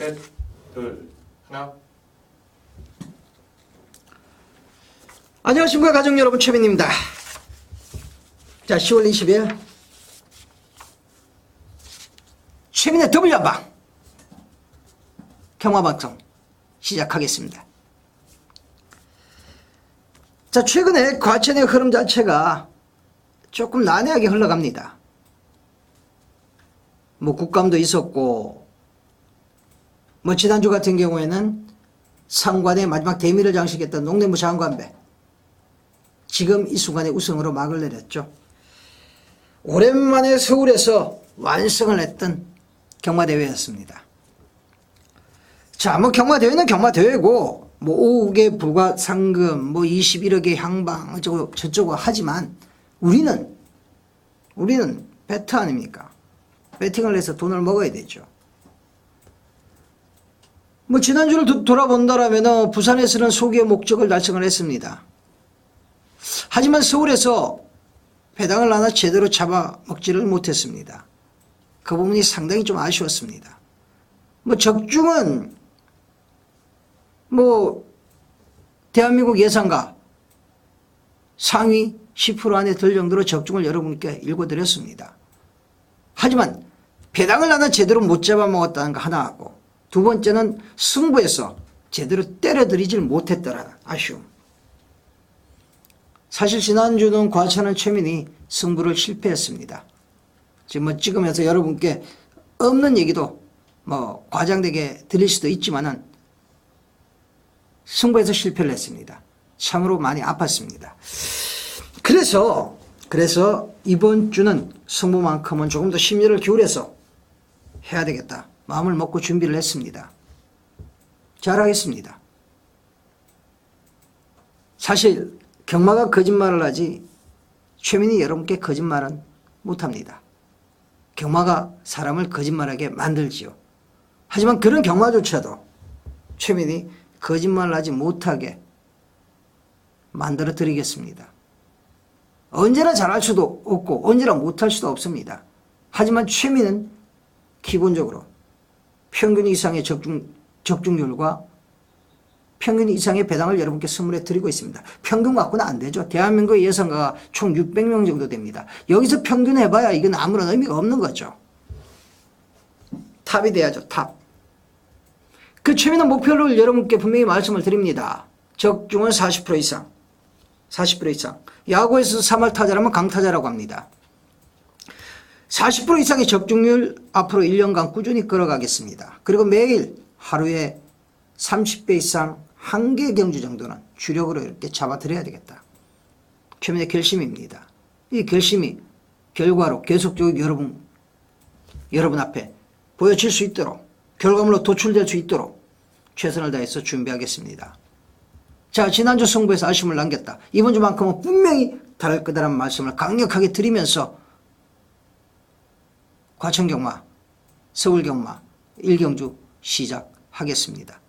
셋, 둘, 하나. 안녕하십니까 가족 여러분, 최민입니다. 자, 10월 20일 최민의 더블 연방 경마방송 시작하겠습니다. 자, 최근에 과천의 흐름 자체가 조금 난해하게 흘러갑니다. 뭐 국감도 있었고, 뭐 지난주 같은 경우에는 상관의 마지막 대미를 장식했던 농림부 장관배, 지금 이 순간에 우승으로 막을 내렸죠. 오랜만에 서울에서 완성을 했던 경마대회였습니다. 자, 뭐 경마대회는 경마대회고, 뭐 5억에 불과 상금, 뭐 21억의 향방, 어쩌고 저쩌고 하지만, 우리는 배트 아닙니까? 배팅을 해서 돈을 먹어야 되죠. 뭐 지난주를 돌아본다라면 부산에서는 소기의 목적을 달성을 했습니다. 하지만 서울에서 배당을 하나 제대로 잡아먹지를 못했습니다. 그 부분이 상당히 좀 아쉬웠습니다. 뭐 적중은 뭐 대한민국 예상가 상위 10% 안에 들 정도로 적중을 여러분께 읽어드렸습니다. 하지만 배당을 하나 제대로 못 잡아먹었다는 거 하나 하고, 두 번째는 승부에서 제대로 때려들이질 못했더라는 아쉬움. 사실 지난주는 과천은 최민이 승부를 실패했습니다. 지금 뭐 찍으면서 여러분께 없는 얘기도 뭐 과장되게 들릴 수도 있지만은 승부에서 실패를 했습니다. 참으로 많이 아팠습니다. 그래서 이번 주는 승부만큼은 조금 더 심려를 기울여서 해야 되겠다. 마음을 먹고 준비를 했습니다. 잘하겠습니다. 사실 경마가 거짓말을 하지 최민이 여러분께 거짓말은 못합니다. 경마가 사람을 거짓말하게 만들지요. 하지만 그런 경마조차도 최민이 거짓말을 하지 못하게 만들어 드리겠습니다. 언제나 잘할 수도 없고 언제나 못할 수도 없습니다. 하지만 최민은 기본적으로 평균 이상의 적중률과 평균 이상의 배당을 여러분께 선물해 드리고 있습니다. 평균 갖고는 안 되죠. 대한민국의 예상가가 총 600명 정도 됩니다. 여기서 평균 해봐야 이건 아무런 의미가 없는 거죠. 탑이 돼야죠. 탑. 그 최민의 목표를 여러분께 분명히 말씀을 드립니다. 적중은 40% 이상. 40% 이상. 야구에서 3할 타자라면 강타자라고 합니다. 40% 이상의 적중률 앞으로 1년간 꾸준히 끌어가겠습니다. 그리고 매일 하루에 30배 이상 한 개 경주 정도는 주력으로 이렇게 잡아드려야 되겠다. 최민의 결심입니다. 이 결심이 결과로 계속적으로 여러분 앞에 보여질 수 있도록, 결과물로 도출될 수 있도록 최선을 다해서 준비하겠습니다. 자, 지난주 승부에서 아쉬움을 남겼다. 이번 주만큼은 분명히 다를 거다라는 말씀을 강력하게 드리면서 과천경마, 서울경마 1경주 시작하겠습니다.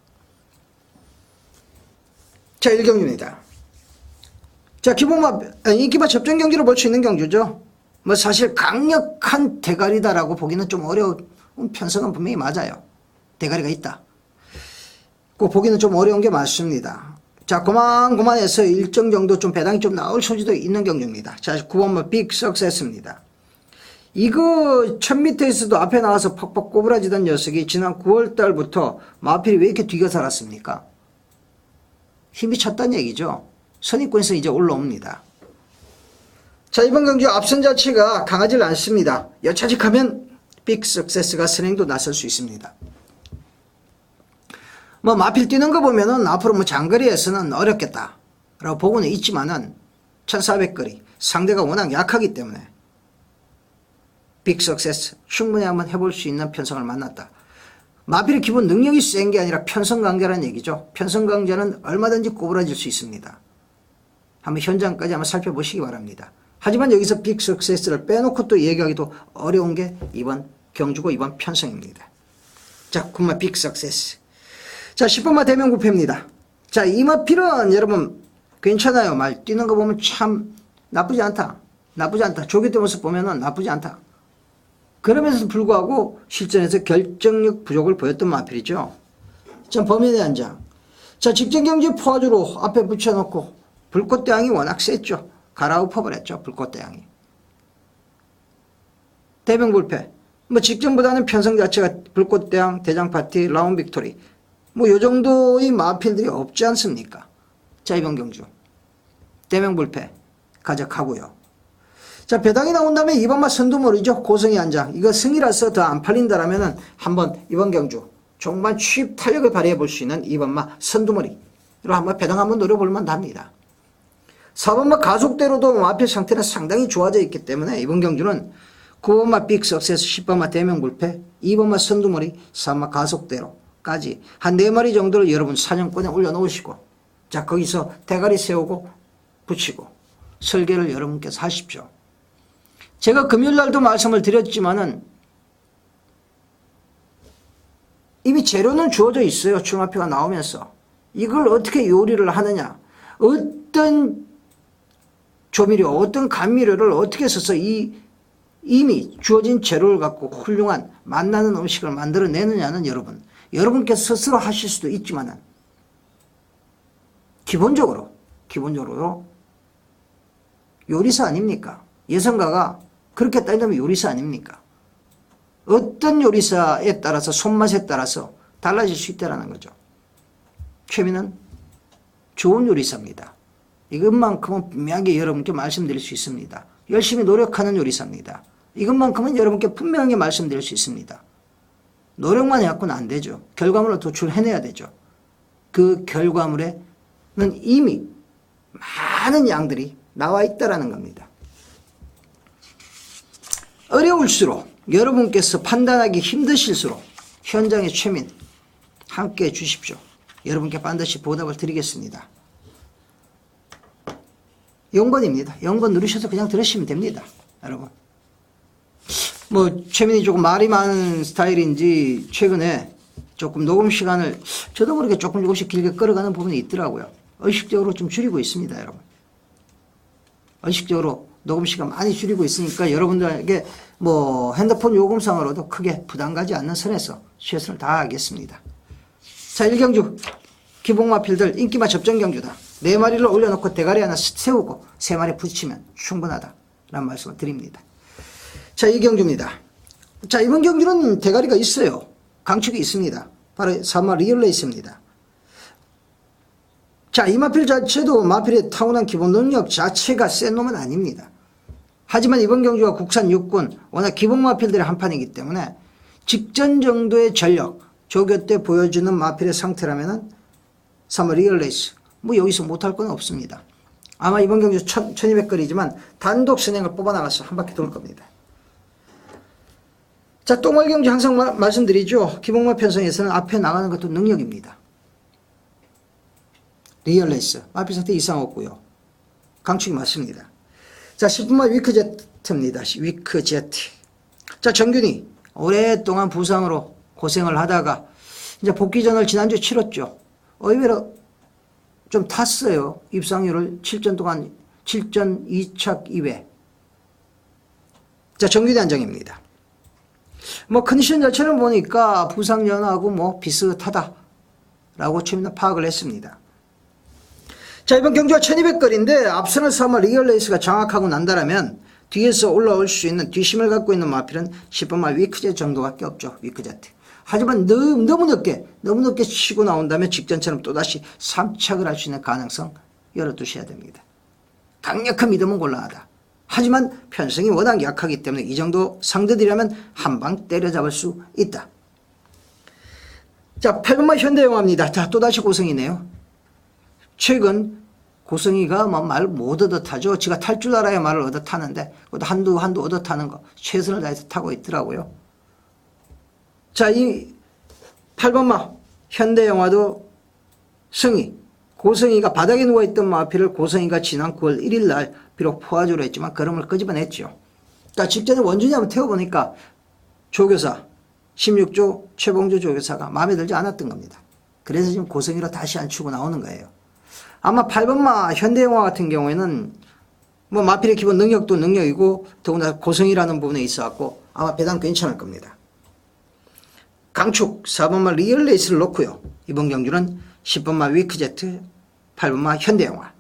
자, 1경주입니다. 자, 인기마 접전 경주로 볼 수 있는 경주죠. 뭐 사실 강력한 대가리다라고 보기는 좀 어려운 편성은 분명히 맞아요. 대가리가 있다. 그 보기는 좀 어려운 게 맞습니다. 자, 고만해서 일정 정도 좀 배당이 좀 나올 소지도 있는 경주입니다. 자, 9번만 빅 석세스입니다. 이거 1000m에서도 앞에 나와서 팍팍 꼬부라지던 녀석이 지난 9월달부터 마필이 왜 이렇게 뒤가 살았습니까? 힘이 찼다는 얘기죠. 선입권에서 이제 올라옵니다. 자, 이번 경주 앞선 자체가 강하질 않습니다. 여차직하면 빅 석세스가 선행도 나설 수 있습니다. 뭐 마필 뛰는 거 보면은 앞으로 뭐 장거리에서는 어렵겠다 라고 보고는 있지만은 1400거리 상대가 워낙 약하기 때문에 빅 석세스 충분히 한번 해볼 수 있는 편성을 만났다. 마필의 기본 능력이 센 게 아니라 편성 강자라는 얘기죠. 편성 강자는 얼마든지 꼬부라질 수 있습니다. 한번 현장까지 한번 살펴보시기 바랍니다. 하지만 여기서 빅 석세스를 빼놓고 또 얘기하기도 어려운 게 이번 경주고 이번 편성입니다. 자, 굿마 빅 석세스. 자, 10번마 대명구패입니다. 자, 이마필은 여러분 괜찮아요. 말 뛰는 거 보면 참 나쁘지 않다. 조기 때 모습 보면은 나쁘지 않다. 그럼에도 불구하고 실전에서 결정력 부족을 보였던 마필이죠. 자, 범인의 한 장. 자, 직전경주 포화주로 앞에 붙여놓고 불꽃대왕이 워낙 셌죠. 갈아엎어버렸죠. 불꽃대왕이. 대병불패. 뭐 직전보다는 편성 자체가 불꽃대왕, 대장파티, 라운 빅토리. 뭐 요 정도의 마필들이 없지 않습니까? 자, 이번 경주. 대명불패 가져가고요. 자, 배당이 나온 다음에 이번마 선두몰이죠. 고성이 한 장. 이거 승이라서 더 안 팔린다라면은 한번 이번 경주 정말 취입 탄력을 발휘해 볼 수 있는 이번마 선두몰이로 한번 배당 한번 노려볼만 합니다. 4번마 가속대로도 마필 상태는 상당히 좋아져 있기 때문에 이번 경주는 9번마 빅 석세스, 10번마 대명불패, 2번마 선두몰이, 3번마 가속대로까지 한 4마리 정도를 여러분 사냥꾼에 올려놓으시고, 자, 거기서 대가리 세우고 붙이고 설계를 여러분께서 하십시오. 제가 금요일날도 말씀을 드렸지만은 이미 재료는 주어져 있어요. 출마표가 나오면서. 이걸 어떻게 요리를 하느냐, 어떤 조미료, 어떤 감미료를 어떻게 써서 이미 주어진 재료를 갖고 훌륭한 맛나는 음식을 만들어내느냐는 여러분께서 스스로 하실 수도 있지만은 기본적으로 요리사 아닙니까? 예성가가 그렇게 따지면 요리사 아닙니까? 어떤 요리사에 따라서 손맛에 따라서 달라질 수 있다는 거죠. 최민은 좋은 요리사입니다. 이것만큼은 분명하게 여러분께 말씀드릴 수 있습니다. 열심히 노력하는 요리사입니다. 이것만큼은 여러분께 분명하게 말씀드릴 수 있습니다. 노력만 해갖고는 안 되죠. 결과물을 도출해내야 되죠. 그 결과물에는 이미 많은 양들이 나와 있다는 겁니다. 어려울수록 여러분께서 판단하기 힘드실수록 현장의 최민 함께해 주십시오. 여러분께 반드시 보답을 드리겠습니다. 0번입니다. 0번 누르셔서 그냥 들으시면 됩니다. 여러분. 뭐 최민이 조금 말이 많은 스타일인지 최근에 조금 녹음 시간을 저도 모르게 조금씩 길게 끌어가는 부분이 있더라고요. 의식적으로 좀 줄이고 있습니다. 여러분. 의식적으로 녹음 시간 많이 줄이고 있으니까 여러분들에게 뭐 핸드폰 요금상으로도 크게 부담 가지 않는 선에서 최선을 다하겠습니다. 자, 1경주 기복마필들 인기마 접전경주다. 4마리를 올려놓고 대가리 하나 세우고 3마리 붙이면 충분하다 라는 말씀을 드립니다. 자, 2경주입니다. 자, 이번 경주는 대가리가 있어요. 강축이 있습니다. 바로 3마 리얼레이스입니다. 자, 이 마필 자체도 마필의 타고난 기본 능력 자체가 센 놈은 아닙니다. 하지만 이번 경주가 국산 육군 워낙 기본 마필들의 한판이기 때문에 직전 정도의 전력 조교 때 보여주는 마필의 상태라면은 3마 리얼레이스 뭐 여기서 못할 건 없습니다. 아마 이번 경주 1200거리지만 단독 선행을 뽑아나가서 한 바퀴 돌 겁니다. 자, 똥말 경주 항상 말씀드리죠. 기복마 편성에서는 앞에 나가는 것도 능력입니다. 리얼레이스 마필 상태 이상 없고요. 강축이 맞습니다. 자, 10분만 위크제트입니다. 위크제트. 자, 정균이 오랫동안 부상으로 고생을 하다가 이제 복귀전을 지난주에 치렀죠. 의외로 좀 탔어요. 입상률을 7전 동안 7전 2착 2회. 자, 정균이 한정입니다. 뭐 컨디션 자체를 보니까 부상전하고 뭐 비슷하다라고 최민은 파악을 했습니다. 자, 이번 경주가 1200거리인데 앞선을 3마 리얼레이스가 장악하고 난다라면 뒤에서 올라올 수 있는 뒷심을 갖고 있는 마필은 10번마 위크제 정도밖에 없죠. 위크제트. 하지만 너무 늦게 치고 나온다면 직전처럼 또다시 3착을 할 수 있는 가능성 열어두셔야 됩니다. 강력한 믿음은 곤란하다. 하지만 편성이 워낙 약하기 때문에 이 정도 상대들이라면 한방 때려잡을 수 있다. 자, 8번마 현대영화입니다. 자, 또다시 고성이네요. 최근 고성이가 뭐 말 못 얻어타죠. 지가 탈 줄 알아야 말을 얻어타는데 그것도 한두 얻어타는 거 최선을 다해서 타고 있더라고요. 자, 이 8번마 현대영화도 성이 고성이가 바닥에 누워있던 마필을 고성이가 지난 9월 1일 날 비록 포화주로 했지만 걸음을 끄집어냈죠. 자, 직전에 원준이 한번 태워보니까 조교사 16조 최봉주 조교사가 마음에 들지 않았던 겁니다. 그래서 지금 고성이로 다시 안추고 나오는 거예요. 아마 8번마 현대영화 같은 경우에는 뭐 마필의 기본 능력도 능력이고 더구나 고성이라는 부분에 있어갖고 아마 배당 괜찮을 겁니다. 강축 4번마 리얼레이스를 놓고요. 이번 경주는 10번마 위크제트, 8번마 현대영화.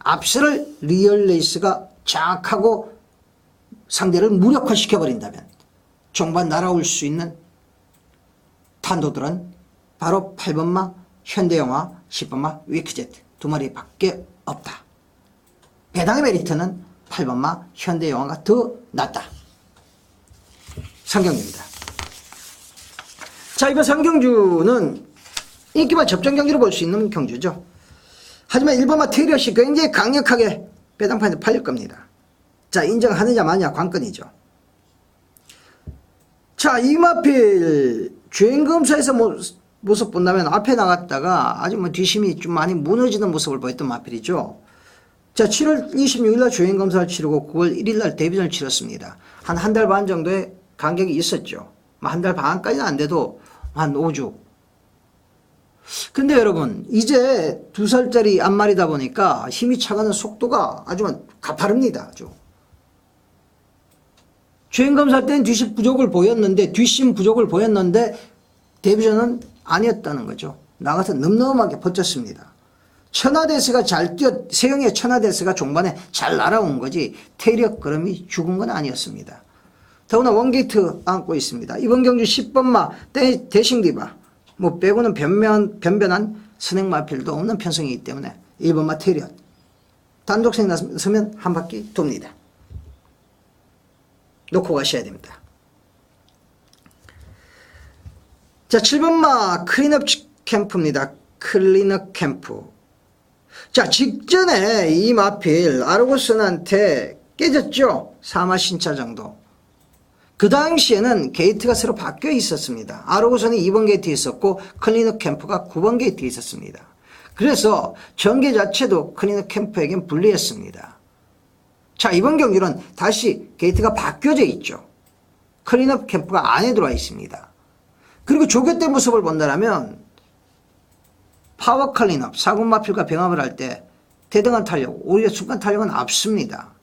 앞서를 리얼레이스가 장악하고 상대를 무력화시켜버린다면 종반 날아올 수 있는 탄도들은 바로 8번마 현대영화, 10번마 위크제트 두 마리밖에 없다. 배당의 메리트는 8번마 현대영화가 더 낫다. 상경주입니다. 자, 이번 상경주는 인기만 접전 경기로 볼 수 있는 경주죠. 하지만 1번마 테리엇이 굉장히 강력하게 배당판에 팔릴 겁니다. 자, 인정하느냐 마냐 관건이죠. 자, 이마필 주행검사에서 모습 본다면 앞에 나갔다가 아주 뒷심이 좀 많이 무너지는 모습을 보였던 마필이죠. 자, 7월 26일 날 주행검사를 치르고 9월 1일 날 데뷔전을 치렀습니다. 한 달 반 정도의 간격이 있었죠. 한 달 반까지는 안 돼도 한 5주. 근데 여러분, 이제 2살짜리 앞말이다 보니까 힘이 차가는 속도가 아주 가파릅니다. 아주. 주행검사 때는 뒷심 부족을 보였는데 데뷔전은 아니었다는 거죠. 나가서 늠름하게 버텼습니다. 천하대스가 세영의 천하대스가 종반에 잘 날아온 거지 태력 걸음이 죽은 건 아니었습니다. 더구나 원게이트 안고 있습니다. 이번 경주 10번마 대싱디바 빼고는 변변한 선행마필도 없는 편성이기 때문에 1번마 태력 단독생 나서면 한 바퀴 돕니다. 놓고 가셔야 됩니다. 자, 7번마 클린업 캠프입니다. 클린업 캠프. 자, 직전에 이 마필 아르고선한테 깨졌죠. 3화 신차 정도. 그 당시에는 게이트가 서로 바뀌어 있었습니다. 아르고선이 2번 게이트에 있었고 클린업 캠프가 9번 게이트에 있었습니다. 그래서 전개 자체도 클린업 캠프에겐 불리했습니다. 자, 이번 경기는 다시 게이트가 바뀌어져 있죠. 클린업 캠프가 안에 들어와 있습니다. 그리고 조교 때 모습을 본다면 파워 클린업, 사군 마필과 병합을 할 때 대등한 탄력, 오히려 순간 탄력은 앞섭니다.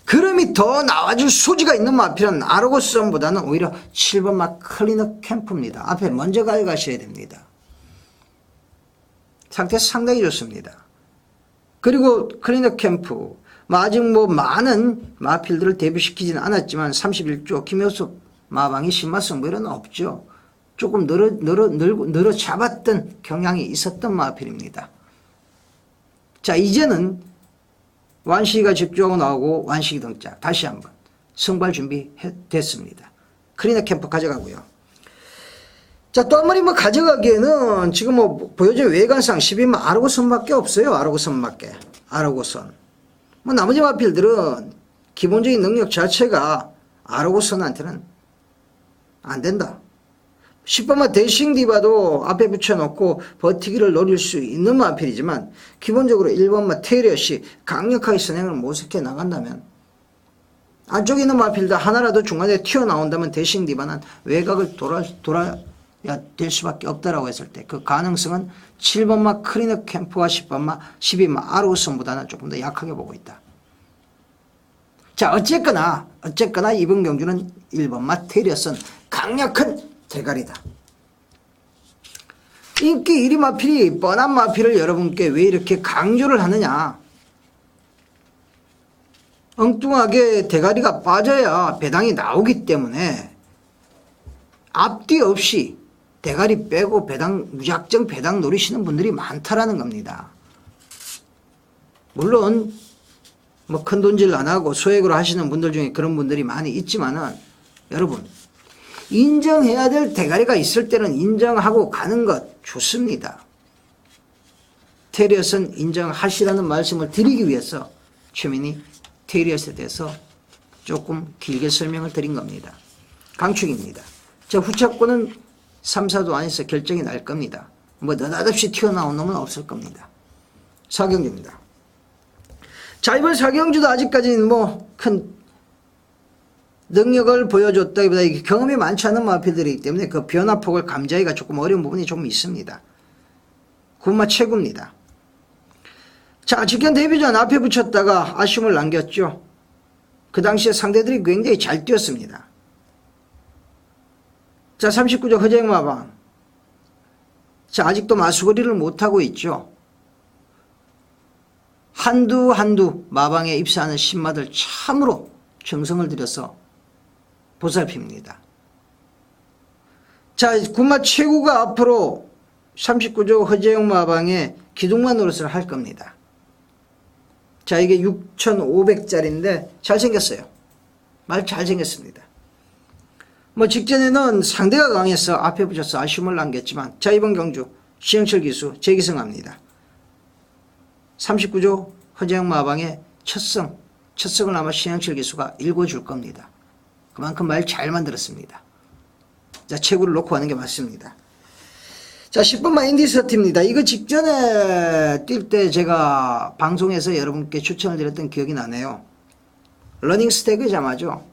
그럼이 더 나와줄 소지가 있는 마필은 아르고선보다는 오히려 7번마 클린업 캠프입니다. 앞에 먼저 가셔야 됩니다. 상태 상당히 좋습니다. 그리고 클린업 캠프, 아직 많은 마필들을 데뷔시키지는 않았지만 31조 김효숙 마방이 신마승부 이런 없죠. 조금 늘어 잡았던 경향이 있었던 마필입니다. 자, 이제는 완식이가 집중하고 나오고 완식이 등장. 다시 한번 승발 준비 됐습니다. 클린업 캠프 가져가고요. 자, 또 한 마리 가져가기에는 지금 보여준 외관상 12만 아르고선밖에 없어요. 아르고선. 나머지 마필들은 기본적인 능력 자체가 아르고선한테는 안 된다. 10번마 대싱 디바도 앞에 붙여놓고 버티기를 노릴 수 있는 마필이지만 기본적으로 1번마 테리엇이 강력하게 선행을 모색해 나간다면 안쪽에 있는 마필들 하나라도 중간에 튀어나온다면 대싱 디바는 외곽을 돌아야 될 수밖에 없다라고 했을 때 그 가능성은 7번마 클린업 캠프와 12마 아르고선보다는 조금 더 약하게 보고 있다. 자, 어쨌거나 이번 경주는 1번마 테리엇은 강력한 대가리다. 인기 1위 마필이 뻔한 마필을 여러분께 왜 이렇게 강조를 하느냐. 엉뚱하게 대가리가 빠져야 배당이 나오기 때문에 앞뒤 없이 대가리 빼고 무작정 배당 노리시는 분들이 많다라는 겁니다. 물론 큰 돈질 안 하고 소액으로 하시는 분들 중에 그런 분들이 많이 있지만은 여러분, 인정해야 될 대가리가 있을 때는 인정하고 가는 것 좋습니다. 테리엇은 인정하시라는 말씀을 드리기 위해서 최민희 테리엇에 대해서 조금 길게 설명을 드린 겁니다. 강축입니다. 자, 후차권은 3, 4도 안에서 결정이 날 겁니다. 느닷없이 튀어나온 놈은 없을 겁니다. 사경주입니다. 자, 이번 사경주도 아직까지는 큰 능력을 보여줬다기보다 경험이 많지 않은 마필들이기 때문에 그 변화폭을 감지하기가 조금 어려운 부분이 좀 있습니다. 9마 최고입니다. 자, 직전 데뷔전 앞에 붙였다가 아쉬움을 남겼죠. 그 당시에 상대들이 굉장히 잘 뛰었습니다. 자, 39조 허재영마방. 자, 아직도 마수거리를 못하고 있죠. 한두 마방에 입사하는 신마들 참으로 정성을 들여서 보살핍니다. 자, 군마 최고가 앞으로 39조 허재영 마방의 기둥만 노릇을 할 겁니다. 자, 이게 6,500짜리인데 잘생겼어요. 말 잘생겼습니다. 뭐 직전에는 상대가 강해서 앞에 붙여서 아쉬움을 남겼지만, 자, 이번 경주 신영철 기수 재기승합니다. 39조 허재영 마방의 첫승을 아마 신영철 기수가 읽어줄 겁니다. 그만큼 말 잘 만들었습니다. 자, 최고를 놓고 하는 게 맞습니다. 자, 10번마 인디서티입니다. 이거 직전에 뛸 때 제가 방송에서 여러분께 추천을 드렸던 기억이 나네요. 러닝 스태그 자마죠.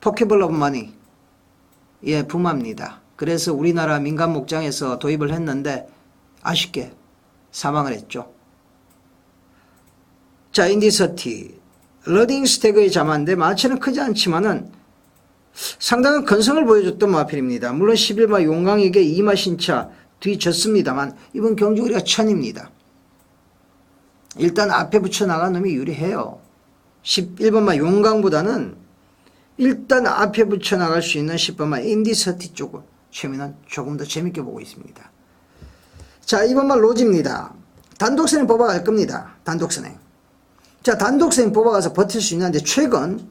포켓볼 오브 머니. 예, 부마입니다. 그래서 우리나라 민간 목장에서 도입을 했는데 아쉽게 사망을 했죠. 자, 인디서티. 러닝 스태그의 자마인데 마체는 크지 않지만은 상당한 건성을 보여줬던 마필입니다. 물론 11마 용강에게 2마 신차 뒤졌습니다만 이번 경주 우리가 천입니다. 일단 앞에 붙여나간 놈이 유리해요. 11번마 용강보다는 일단 앞에 붙여나갈 수 있는 10번마 인디서티 쪽을 최민은 조금 더 재밌게 보고 있습니다. 자, 2번마 로지입니다. 단독선행 뽑아갈 겁니다. 단독선행. 자, 단독선행 뽑아가서 버틸 수 있는데 최근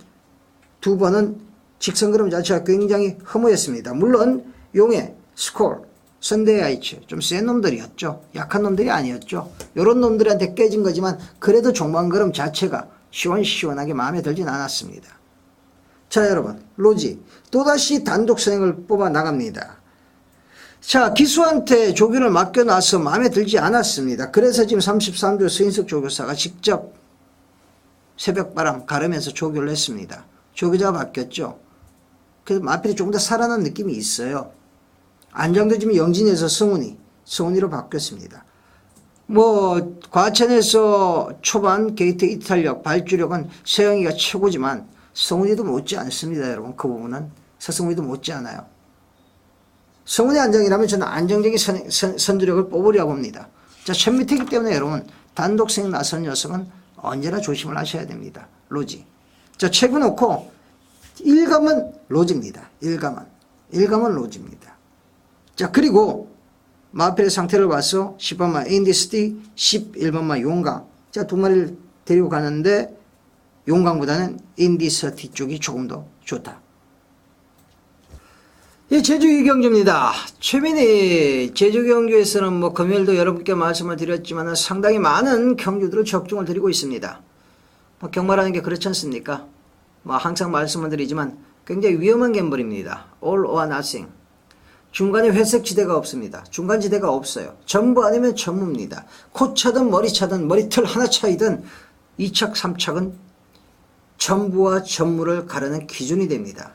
두 번은 직선그램 자체가 굉장히 허무했습니다. 물론 용해, 스콜, 선데이아이츠 좀 센 놈들이었죠. 약한 놈들이 아니었죠. 요런 놈들한테 깨진 거지만 그래도 종반그램 자체가 시원시원하게 마음에 들진 않았습니다. 자, 여러분, 로지 또다시 단독선행을 뽑아 나갑니다. 자, 기수한테 조교를 맡겨놔서 마음에 들지 않았습니다. 그래서 지금 33조 서인석 조교사가 직접 새벽바람 가르면서 조교를 했습니다. 조교자가 바뀌었죠. 그래서 마필이 조금 더 살아난 느낌이 있어요. 안장도 지금 영진에서 성훈이로 바뀌었습니다. 뭐 과천에서 초반 게이트 이탈력, 발주력은 세영이가 최고지만 성훈이도 못지 않습니다. 여러분, 그 부분은 서성훈이도 못지 않아요. 성훈이 안정이라면 저는 안정적인 선두력을 뽑으려고 합니다. 자, 천미태이기 때문에 여러분 단독생 나선 녀석은 언제나 조심을 하셔야 됩니다. 로지. 자, 최고 놓고 1감은 로지입니다. 1감은 로지입니다. 자, 그리고 마필의 상태를 봐서 10번마 인디스티, 11번마 용강. 자, 두 마리를 데리고 가는데 용강보다는 인디서티 쪽이 조금 더 좋다. 이 제주 이경주입니다. 최민희 제주 경주에서는 뭐 금요일도 여러분께 말씀을 드렸지만 상당히 많은 경주들을 적중을 드리고 있습니다. 뭐 경마라는 게 그렇지 않습니까? 뭐 항상 말씀을 드리지만 굉장히 위험한 갬블입니다. All or nothing. 중간에 회색 지대가 없습니다. 중간 지대가 없어요. 전부 아니면 전무입니다. 코 차든 머리 차든 머리털 하나 차이든 2착 3착은 전부와 전무를 가르는 기준이 됩니다.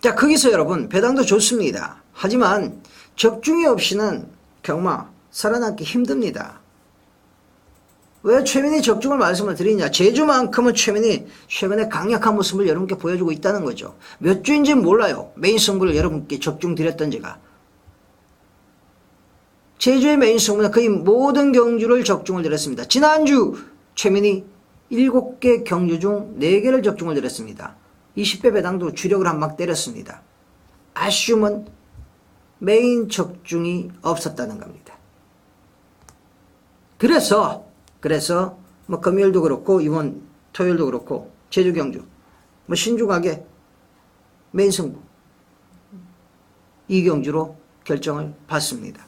자, 거기서 여러분 배당도 좋습니다. 하지만 적중이 없이는 경마 살아남기 힘듭니다. 왜 최민희 적중을 말씀을 드리냐. 제주만큼은 최민희 최근에 강력한 모습을 여러분께 보여주고 있다는 거죠. 몇 주인지는 몰라요. 메인 승부를 여러분께 적중 드렸던 제가. 제주의 메인 승부는 거의 모든 경주를 적중을 드렸습니다. 지난주 최민희 7개 경주 중 4개를 적중을 드렸습니다. 20배 배당도 주력을 한 방 때렸습니다. 아쉬움은 메인 적중이 없었다는 겁니다. 그래서 뭐 금요일도 그렇고 이번 토요일도 그렇고 제주 경주 뭐 신중하게 메인 승부 이 경주로 결정을 받습니다.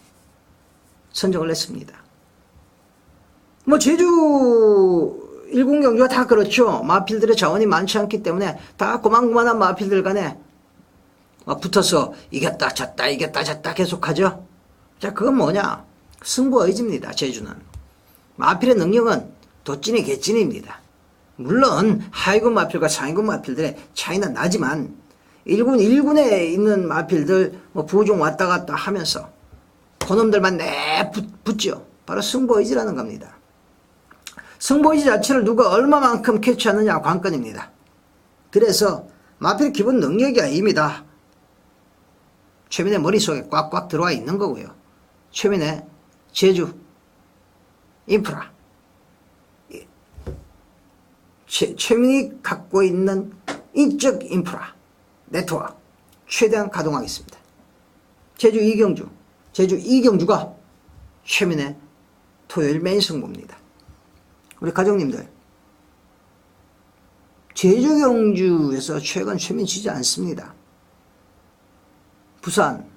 선정을 했습니다. 뭐 제주 1군 경주가 다 그렇죠. 마필들의 자원이 많지 않기 때문에 다 고만고만한 마필들 간에 붙어서 이겼다 졌다 이겼다 졌다 계속하죠. 자, 그건 뭐냐. 승부 의지입니다. 제주는. 마필의 능력은 도찐이 개찐입니다. 물론 하위군 마필과 상위군 마필들의 차이는 나지만 1군에 있는 마필들 뭐 부종 왔다 갔다 하면서 그놈들만 붙죠. 바로 승부 의지라는 겁니다. 승부의 자체를 누가 얼마만큼 캐치하느냐 관건입니다. 그래서 마필의 기본 능력이 아닙니다. 최민의 머릿속에 꽉꽉 들어와 있는 거고요. 최민의 제주 인프라, 최민이 갖고 있는 인적 인프라 네트워크 최대한 가동하겠습니다. 제주 이경주가 최민의 토요일 메인 승부입니다. 우리 가족님들, 제주 경주에서 최근 최민 지지 않습니다. 부산,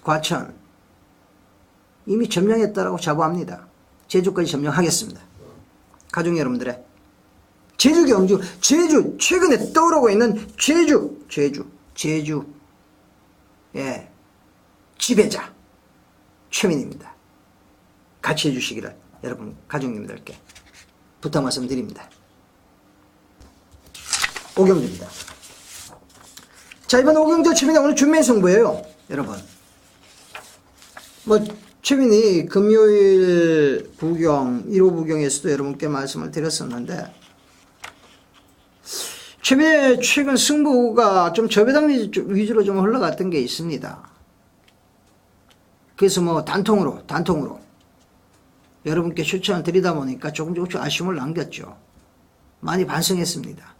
과천 이미 점령했다라고 자부합니다. 제주까지 점령하겠습니다. 가족 여러분들의 제주 경주, 최근에 떠오르고 있는 제주 예, 지배자 최민입니다. 같이 해주시기를 여러분 가족님들께 부탁 말씀드립니다. 오경주입니다. 자, 이번 오경주 최민의 오늘 준매 승부예요. 여러분 최민이 금요일 부경 1호 부경에서도 여러분께 말씀을 드렸었는데 최민의 최근 승부가 좀 저배당 위주로 좀 흘러갔던 게 있습니다. 그래서 단통으로 여러분께 추천을 드리다 보니까 조금씩 아쉬움을 남겼죠. 많이 반성했습니다.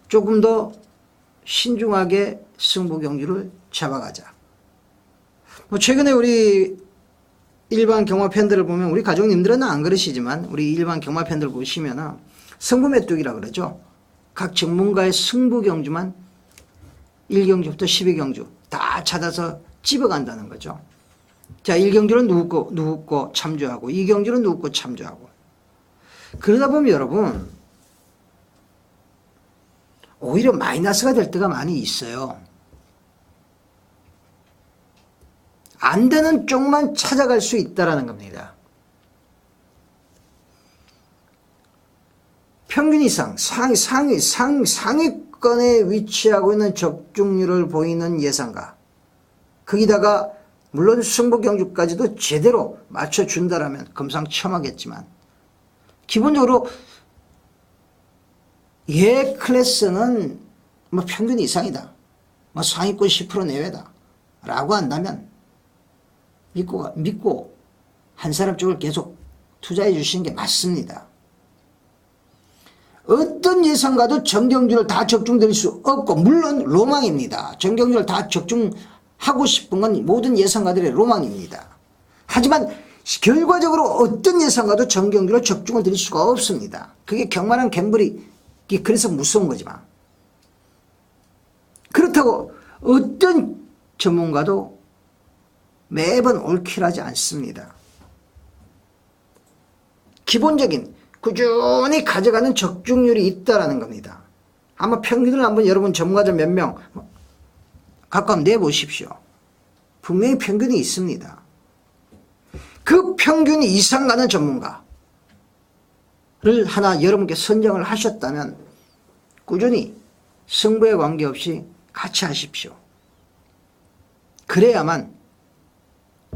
조금 더 신중하게 승부 경주를 잡아가자. 최근에 우리 일반 경마 팬들을 보면, 우리 가족님들은 안 그러시지만 우리 일반 경마 팬들 보시면은 승부 메뚜기라 그러죠. 각 전문가의 승부 경주만 1경주부터 12경주 다 찾아서 집어간다는 거죠. 자, 1경주는 누구 거 참조하고 2경주는 누구 거 참조하고. 그러다 보면 여러분 오히려 마이너스가 될 때가 많이 있어요. 안 되는 쪽만 찾아갈 수 있다라는 겁니다. 평균 이상 상위권에 위치하고 있는 적중률을 보이는 예상가, 거기다가 물론 승부 경주까지도 제대로 맞춰준다라면 금상첨화겠지만 기본적으로 얘 클래스는 평균 이상이다, 상위권 10% 내외다 라고 한다면 믿고 한 사람 쪽을 계속 투자해 주시는 게 맞습니다. 어떤 예상가도 정경주를 다 적중될 수 없고, 물론 로망입니다. 정경주를 다 적중하고 싶은 건 모든 예상가들의 로망입니다. 하지만 결과적으로 어떤 예상가도 정경주를 적중을 드릴 수가 없습니다. 그게 경만한 갬블이 그래서 무서운 거지만, 그렇다고 어떤 전문가도 매번 옳기라지 않습니다. 기본적인 꾸준히 가져가는 적중률이 있다라는 겁니다. 아마 평균을 한번 여러분 전문가들 몇 명 갖고 한번 내보십시오. 분명히 평균이 있습니다. 그 평균 이상 가는 전문가를 하나 여러분께 선정을 하셨다면 꾸준히 승부에 관계없이 같이 하십시오. 그래야만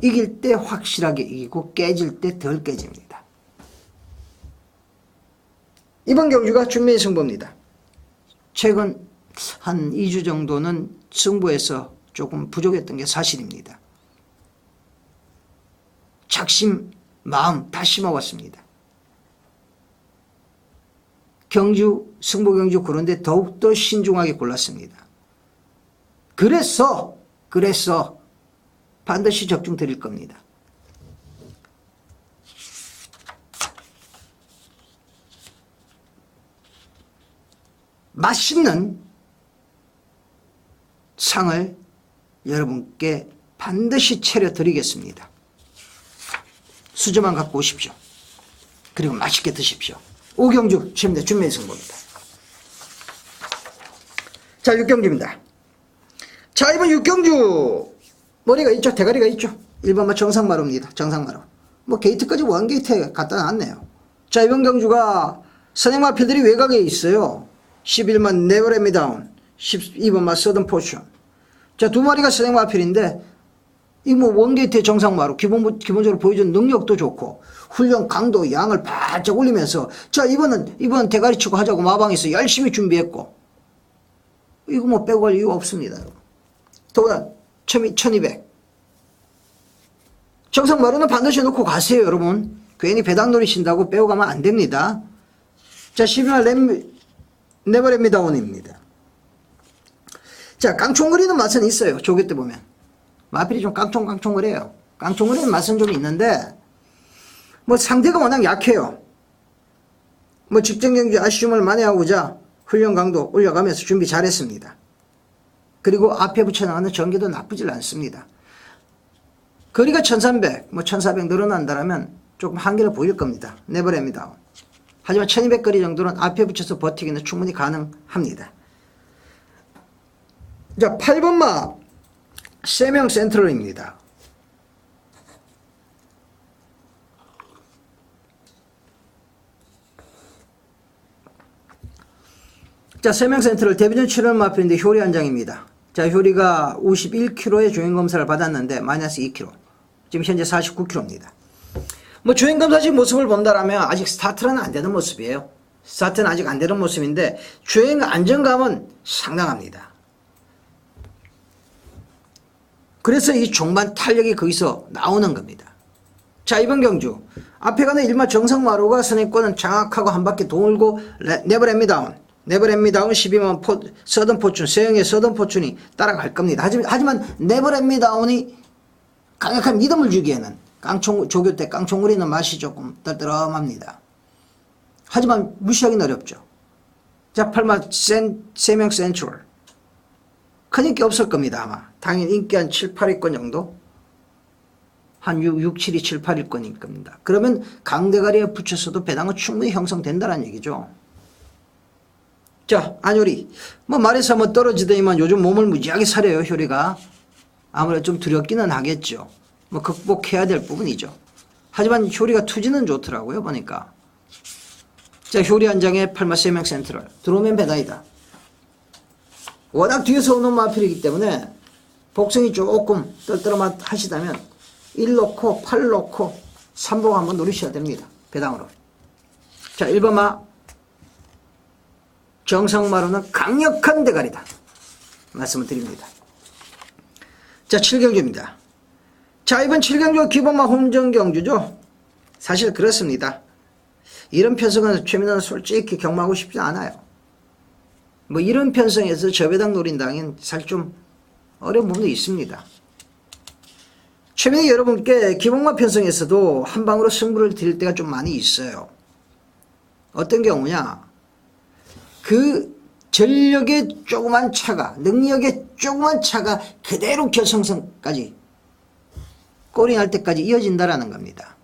이길 때 확실하게 이기고 깨질 때 덜 깨집니다. 이번 경주가 준매의 승부입니다. 최근 한 2주 정도는 승부에서 조금 부족했던 게 사실입니다. 작심, 마음 다시 먹었습니다. 승부 경주 고른데 더욱더 신중하게 골랐습니다. 그래서 반드시 적중 드릴 겁니다. 맛있는 상을 여러분께 반드시 차려드리겠습니다. 수저만 갖고 오십시오. 그리고 맛있게 드십시오. 오경주 최민의 준매의 승부입니다. 자, 6경주입니다. 자, 이번 6경주 머리가 있죠. 대가리가 있죠. 일반마 정상마루입니다. 정상마루. 게이트까지 원게이트에 갖다 놨네요. 자, 이번 경주가 선행마필들이 외곽에 있어요. 11만 네버레미다운, 12번마 서든 포션. 자, 두 마리가 선행마필인데 이 뭐 원게이트의 정상마루 기본적으로 보여준 능력도 좋고 훈련 강도 양을 바짝 올리면서 자 이번 대가리 치고 하자고 마방에서 열심히 준비했고 이거 뭐 빼고 갈 이유가 없습니다. 더구나 1200 정상마루는 반드시 놓고 가세요 여러분. 괜히 배당 노리신다고 빼고 가면 안 됩니다. 자 12만 네버렛미다운입니다. 자 깡총거리는 맛은 있어요. 조개 때 보면 마필이 좀 깡총거려요. 깡총거리는 맛은 좀 있는데 뭐 상대가 워낙 약해요. 뭐 직전 경기 아쉬움을 만회하고자 훈련 강도 올려가면서 준비 잘했습니다. 그리고 앞에 붙여나가는 전개도 나쁘질 않습니다. 거리가 1300, 뭐 1400 늘어난다면 조금 한계를 보일 겁니다. 네버렛미다운. 하지만 1200 거리 정도는 앞에 붙여서 버티기는 충분히 가능합니다. 자 8번마 세명 센트럴입니다. 자, 세명 센트럴 데뷔전 7월 마필인데 효리 한 장입니다. 자, 효리가 51kg의 조행검사를 받았는데 마이너스 2kg. 지금 현재 49kg입니다. 뭐 조행검사식 모습을 본다라면 아직 스타트는 안 되는 모습이에요. 스타트는 아직 안 되는 모습인데 주행 안정감은 상당합니다. 그래서 이 종반 탄력이 거기서 나오는 겁니다. 자 이번 경주 앞에 가는 일마 정상마루가 선행권은 장악하고 한 바퀴 돌고 네버렛미다운 12만 서든포춘 세영의 서든포춘이 따라갈 겁니다. 하지만 네버렛미다운이 강력한 믿음을 주기에는 조교 때 깡총거리는 맛이 조금 떨떠름합니다. 하지만 무시하기는 어렵죠. 자 8마 세명 센트럴 큰 인기 없을 겁니다. 아마 당연히 인기 한 7, 8위권 정도 한 6, 7위 7, 8위권일 겁니다. 그러면 강대가리에 붙였어도 배당은 충분히 형성된다는 얘기죠. 자 안효리 뭐 말해서 뭐 떨어지더니만 요즘 몸을 무지하게 사려요. 효리가 아무래도 좀 두렵기는 하겠죠. 뭐 극복해야 될 부분이죠. 하지만 효리가 투지는 좋더라고요 보니까. 자 효리 한 장에 8마 세명 센트럴 들어오면 배당이다. 워낙 뒤에서 오는 마필이기 때문에 복성이 조금 떨떠름하시다면 1 놓고 8 놓고 3복 한번 노리셔야 됩니다. 배당으로. 자 1번마 정상마루는 강력한 대가리다. 말씀을 드립니다. 자 7경주입니다. 자 이번 7경주 기본마 홈정경주죠. 사실 그렇습니다. 이런 편성은 최민호는 솔직히 경마하고 싶지 않아요. 뭐 이런 편성에서 저배당 노린다면 사실 좀 어려운 부분도 있습니다. 최민희 여러분께 기본마 편성에서도 한 방으로 승부를 드릴 때가 좀 많이 있어요. 어떤 경우냐 그 전력의 조그만 차가 능력의 조그만 차가 그대로 결승선까지 골이 날 때까지 이어진다라는 겁니다.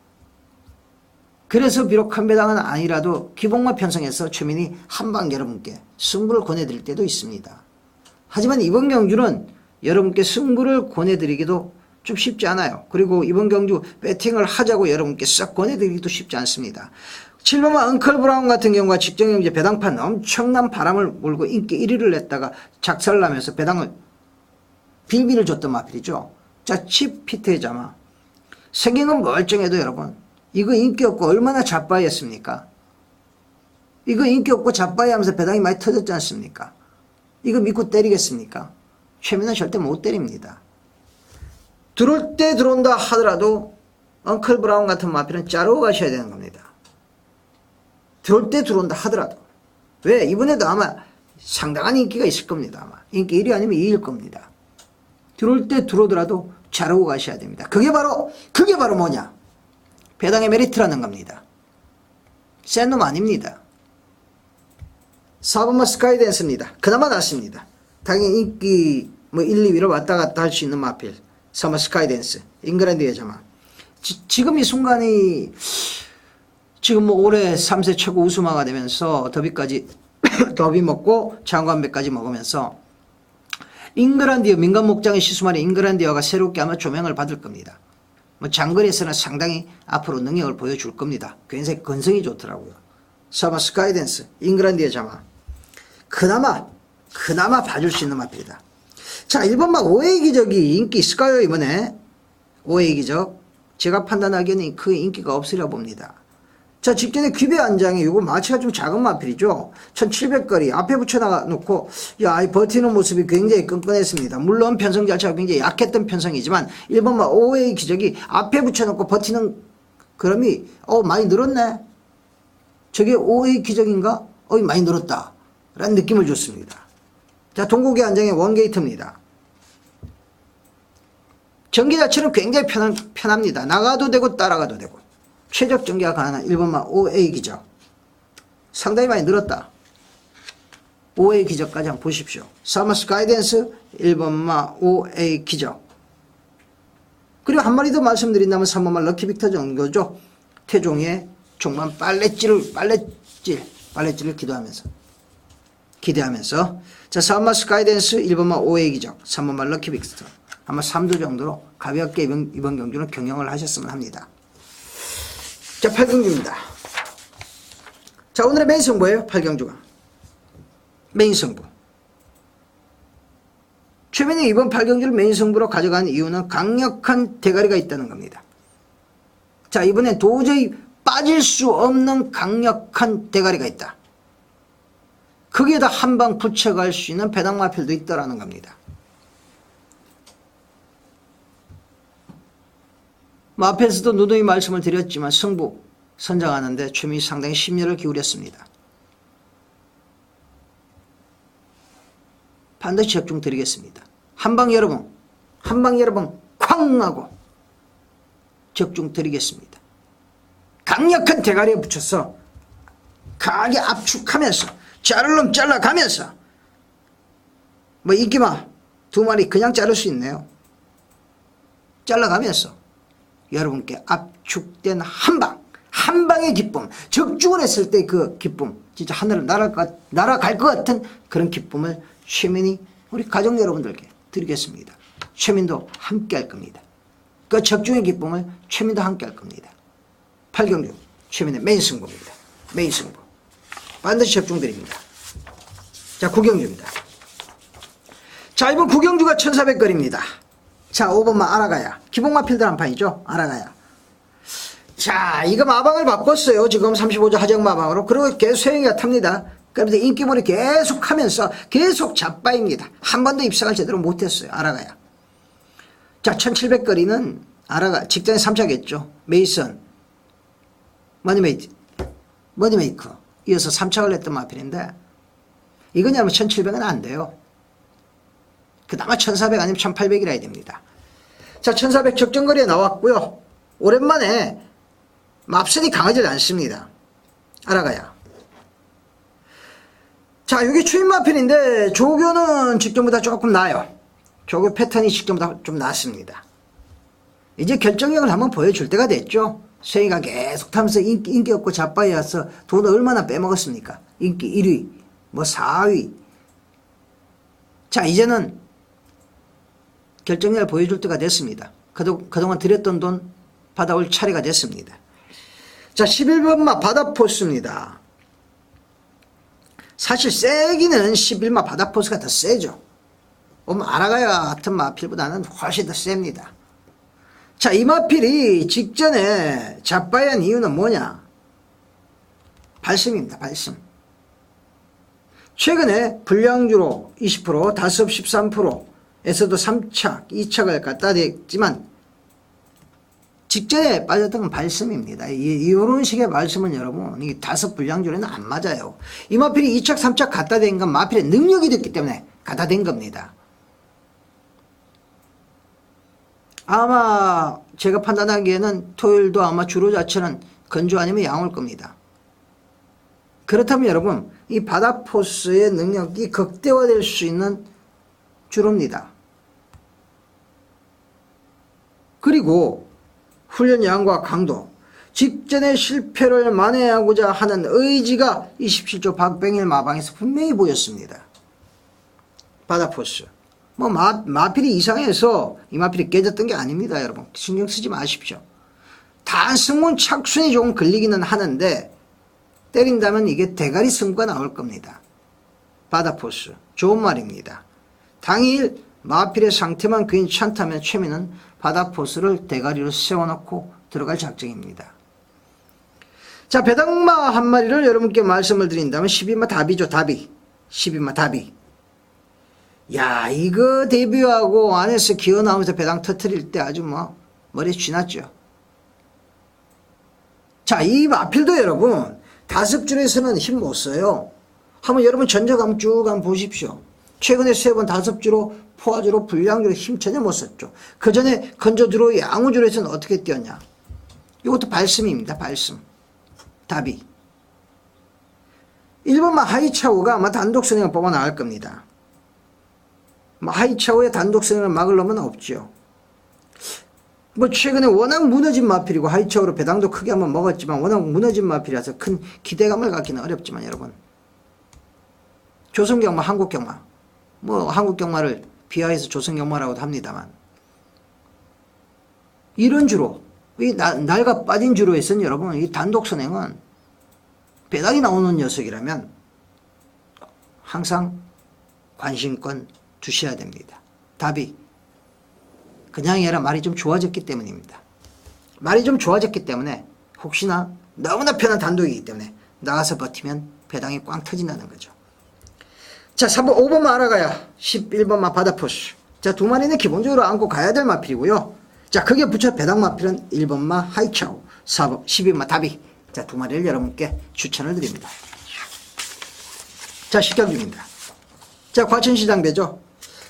그래서 비록 한 배당은 아니라도 기본마 편성에서 최민희 한방 여러분께 승부를 권해드릴 때도 있습니다. 하지만 이번 경주는 여러분께 승부를 권해드리기도 좀 쉽지 않아요. 그리고 이번 경주 배팅을 하자고 여러분께 싹 권해드리기도 쉽지 않습니다. 7번마 엉클 브라운 같은 경우가 직전 경주 배당판 엄청난 바람을 몰고 인기 1위를 냈다가 작살을 나면서 배당을 빌미를 줬던 마필이죠. 자 칩 피트의 자마 생긴 건 멀쩡해도 여러분 이거 인기 없고 얼마나 잡바이했습니까? 이거 인기 없고 잡바이 하면서 배당이 많이 터졌지 않습니까? 이거 믿고 때리겠습니까? 최민은 절대 못 때립니다. 들어올 때 들어온다 하더라도 엉클 브라운 같은 마필은 자르고 가셔야 되는 겁니다. 들어올 때 들어온다 하더라도. 왜? 이번에도 아마 상당한 인기가 있을 겁니다. 아마 인기 1위 아니면 2위일 겁니다. 들어올 때 들어오더라도 자르고 가셔야 됩니다. 그게 바로 뭐냐? 배당의 메리트라는 겁니다. 센 놈 아닙니다. 4번마 스카이댄스입니다. 그나마 낫습니다. 당연히 인기 뭐 1, 2위로 왔다 갔다 할 수 있는 마필 4번마 스카이댄스 잉글랜드 여자마 지금 이 순간이 지금 뭐 올해 3세 최고 우수마가 되면서 더비까지 더비 먹고 장관배까지 먹으면서 잉글랜드어 민간 목장의 시수말인 잉글랜드어가 새롭게 아마 조명을 받을 겁니다. 뭐 장거리에서는 상당히 앞으로 능력을 보여줄 겁니다. 굉장히 건성이 좋더라고요. 사마 스카이댄스 잉글랜드의 자마 그나마 봐줄 수 있는 마필이다. 자 1번마 오해의 기적이 인기 있을까요 이번에? 오해의 기적. 제가 판단하기에는 그 인기가 없으리라 봅니다. 자, 직전에 귀배 안장에 요거 마취가 좀 작은 마필이죠. 1700거리 앞에 붙여놓고 야, 이 버티는 모습이 굉장히 끈끈했습니다. 물론 편성 자체가 굉장히 약했던 편성이지만 1번마 오해의 기적이 앞에 붙여놓고 버티는 그럼이 많이 늘었네. 저게 오해의 기적인가? 많이 늘었다 라는 느낌을 줬습니다. 자, 동국의 안장의 원게이트입니다. 전기 자체는 굉장히 편합니다. 나가도 되고 따라가도 되고 최적 전기가 가능한 1번마 OA 기적. 상당히 많이 늘었다. OA 기적까지 한번 보십시오. 사머스 가이던스 1번마 OA 기적. 그리고 한 마리 더 말씀드린다면 3번마 럭키 빅터 정도죠. 태종의 종만 빨래질을 기대하면서 자, 사머스 가이던스 1번마 OA 기적, 3번마 럭키 빅터. 아마 3도 정도로 가볍게 이번 경주는 경영을 하셨으면 합니다. 자, 8경주입니다. 자, 오늘의 메인 승부예요. 8경주가. 메인 승부. 최민희 이번 8경주를 메인 승부로 가져간 이유는 강력한 대가리가 있다는 겁니다. 자, 이번엔 도저히 빠질 수 없는 강력한 대가리가 있다. 거기에다 한 방 붙여갈 수 있는 배당마필도 있다라는 겁니다. 앞에서도 누누이 말씀을 드렸지만 승부 선정하는데 최민희 상당히 심려를 기울였습니다. 반드시 적중 드리겠습니다. 한방 여러분 쾅 하고 적중 드리겠습니다. 강력한 대가리에 붙여서 강하게 압축하면서 자를 놈 잘라가면서 뭐 이끼마 2마리 그냥 자를 수 있네요. 잘라가면서 여러분께 압축된 한 방의 기쁨, 적중을 했을 때 그 기쁨, 진짜 하늘을 날아갈 것 같은 그런 기쁨을 최민희 우리 가족 여러분들께 드리겠습니다. 최민도 함께 할 겁니다. 그 적중의 기쁨을 최민도 함께 할 겁니다. 8경주 최민의 메인 승부입니다. 메인 승부. 반드시 적중 드립니다. 자, 9경주입니다. 자, 이번 9경주가 1400거리입니다. 자, 5번마 알아가야. 기본마필드 한 판이죠. 알아가야. 자, 이거 마방을 바꿨어요. 지금 35조 하정 마방으로. 그리고 계속 소영이가 탑니다. 그런데 인기몰이 계속 하면서 계속 잡바입니다. 한 번도 입상을 제대로 못했어요. 알아가야. 자, 1700거리는 알아가. 직전에 3차겠죠. 메이슨. 머니메이커. 이어서 3착을 했던 마필인데, 이거냐면 1700은 안 돼요. 그나마 1400 아니면 1800이라 됩니다. 자, 1400 적정거리에 나왔고요. 오랜만에 맙선이 강하지 않습니다. 알아가야. 자, 여기 추인 마필인데 조교는 직전보다 조금 나아요. 조교 패턴이 직전보다 좀 낫습니다. 이제 결정력을 한번 보여줄 때가 됐죠. 세이가 계속 타면서 인기 없고 자빠이어서 돈을 얼마나 빼먹었습니까? 인기 1위, 뭐 4위. 자, 이제는 결정력을 보여줄 때가 됐습니다. 그동안 들였던 돈 받아올 차례가 됐습니다. 자, 11번마 바다포스입니다. 사실 세기는 11마 바다포스가 더 세죠. 알아가야 같은 마필보다는 훨씬 더 셉니다. 자, 이 마필이 직전에 자빠이한 이유는 뭐냐? 발심입니다. 발심. 최근에 불량주로 20%, 다습 13%에서도 3착, 2착을 갖다 댔지만 직전에 빠졌던 건 발심입니다. 이런 식의 말씀은 여러분, 이 다섯 불량주로는 안 맞아요. 이 마필이 2착, 3착 갖다 댄 건 마필의 능력이 됐기 때문에 갖다 댄 겁니다. 아마 제가 판단하기에는 토요일도 아마 주로 자체는 건조 아니면 양호할 겁니다. 그렇다면 여러분, 이 바다포스의 능력이 극대화될 수 있는 주로입니다. 그리고 훈련 양과 강도, 직전의 실패를 만회하고자 하는 의지가 27조 박병일 마방에서 분명히 보였습니다. 바다포스. 마필이 이상해서 이 마필이 깨졌던 게 아닙니다, 여러분. 신경 쓰지 마십시오. 단승문 착순이 조금 걸리기는 하는데, 때린다면 이게 대가리 승부가 나올 겁니다. 바다포스. 좋은 말입니다. 당일 마필의 상태만 괜찮다면 최민은 바닥 포스를 대가리로 세워놓고 들어갈 작정입니다. 자, 배당마 한 마리를 여러분께 말씀을 드린다면 12마 답이죠. 답이. 12마 답이. 야, 이거 데뷔하고 안에서 기어 나오면서 배당 터트릴 때 아주 뭐 머리에 쥐났죠. 자, 이 마필도 여러분 5줄에서는 힘 못 써요. 한번 여러분 전적 한번 쭉 한번 보십시오. 최근에 3번 5주로 포화주로 불량주로 힘 전혀 못 썼죠. 그 전에 건조주로 양우주로에서는 어떻게 뛰었냐. 이것도 발심입니다. 발심. 답이. 1번만 하이차오가 아마 단독 선행을 뽑아 나갈 겁니다. 하이차오의 단독 선행을 막으려면 없죠. 뭐 최근에 워낙 무너진 마필이고 하이차오로 배당도 크게 한번 먹었지만 워낙 무너진 마필이라서 큰 기대감을 갖기는 어렵지만 여러분. 조선경마, 한국경마. 뭐 한국경마를 비하해서 조선경마라고도 합니다만. 이런 주로 이 날가 빠진 주로에서는 여러분 이 단독 선행은 배당이 나오는 녀석이라면 항상 관심권 주셔야 됩니다. 답이 그냥이 아니라 말이 좀 좋아졌기 때문입니다. 말이 좀 좋아졌기 때문에 혹시나 너무나 편한 단독이기 때문에 나가서 버티면 배당이 꽝 터진다는 거죠. 자, 3번 5번만 알아가야 11번만 바다포스. 자, 두 마리는 기본적으로 안고 가야 될 마필이고요. 자, 거기에 붙여 배당 마필은 1번마 하이차오, 4번 12번마 답이. 자, 두 마리를 여러분께 추천을 드립니다. 자, 식경주입니다. 자, 과천시장대죠.